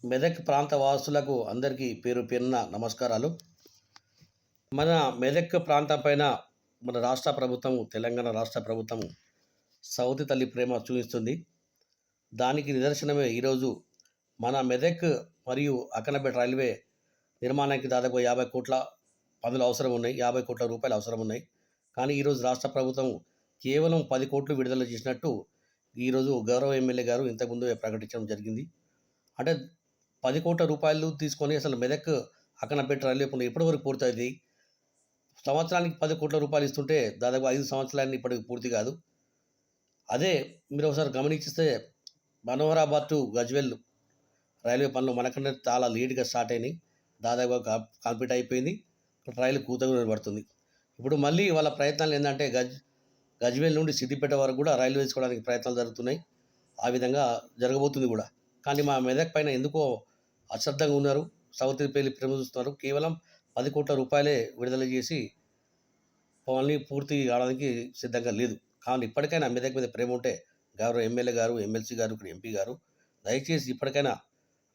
మెదక్ ప్రాంత వాసులకు అందరికీ పేరు పేరున నమస్కారాలు. మన మెదక్ ప్రాంతం పైన మన రాష్ట్ర ప్రభుత్వం, తెలంగాణ రాష్ట్ర ప్రభుత్వం సౌతి తల్లి ప్రేమ చూపిస్తుంది. దానికి నిదర్శనమే ఈరోజు మన మెదక్ మరియు అక్కనపేట రైల్వే నిర్మాణానికి దాదాపు 50 కోట్ల పనులు అవసరం ఉన్నాయి. 50 కోట్ల రూపాయలు అవసరం ఉన్నాయి. కానీ ఈరోజు రాష్ట్ర ప్రభుత్వం కేవలం 10 కోట్లు విడుదల చేసినట్టు ఈరోజు గౌరవ ఎమ్మెల్యే గారు ఇంతకుముందు ప్రకటించడం జరిగింది. అంటే 10 కోట్ల రూపాయలు తీసుకొని అసలు మెదక్ అక్కనపేట రైల్వే పనులు ఎప్పటి వరకు పూర్తవుతాయి? సంవత్సరానికి 10 కోట్ల రూపాయలు ఇస్తుంటే దాదాపు 5 సంవత్సరాలు ఇప్పటికి పూర్తి కాదు. అదే మీరు ఒకసారి గమనించిస్తే మనోహరాబాద్ టు గజ్వెల్ రైల్వే పనులు మనకన్నా చాలా లేట్గా స్టార్ట్ అయినాయి. దాదాపుగా కంప్లీట్ అయిపోయింది. రైలు కూత కూడా పడుతుంది. ఇప్పుడు మళ్ళీ వాళ్ళ ప్రయత్నాలు ఏంటంటే గజ్వెల్ నుండి సిద్దిపేట వరకు కూడా రైలు వేసుకోవడానికి ప్రయత్నాలు జరుగుతున్నాయి. ఆ విధంగా జరగబోతుంది కూడా. కానీ మా మెదక్ పైన ఎందుకో అశ్రద్ధంగా ఉన్నారు. సౌత్ పెళ్లి ప్రేమ చూస్తున్నారు. కేవలం 10 కోట్ల రూపాయలే విడుదల చేసి పనులు పూర్తి కావడానికి సిద్ధంగా లేదు. కానీ ఇప్పటికైనా మెదక్ మీద ప్రేమ ఉంటే గౌరవ ఎమ్మెల్యే గారు, ఎమ్మెల్సీ గారు, ఇక్కడ ఎంపీ గారు దయచేసి ఇప్పటికైనా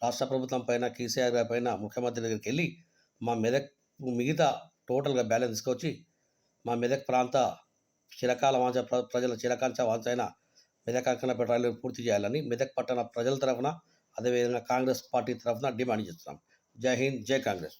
రాష్ట్ర ప్రభుత్వం పైన, కేసీఆర్ గారి పైన, ముఖ్యమంత్రి దగ్గరికి వెళ్ళి మా మెదక్ మిగతా టోటల్గా బ్యాలెన్స్ తీసుకొచ్చి మా మెదక్ ప్రాంత చిరకాల వాంఛ ప్రజల చిరకాంక్ష వాంఛ అయిన మెదక్ అక్కనపేట రైల్వే పూర్తి చేయాలని మెదక్ పట్టణ ప్రజల తరఫున, అదేవిధంగా కాంగ్రెస్ పార్టీ తరఫున డిమాండ్ చేస్తున్నాం. జై హింద్, జై కాంగ్రెస్.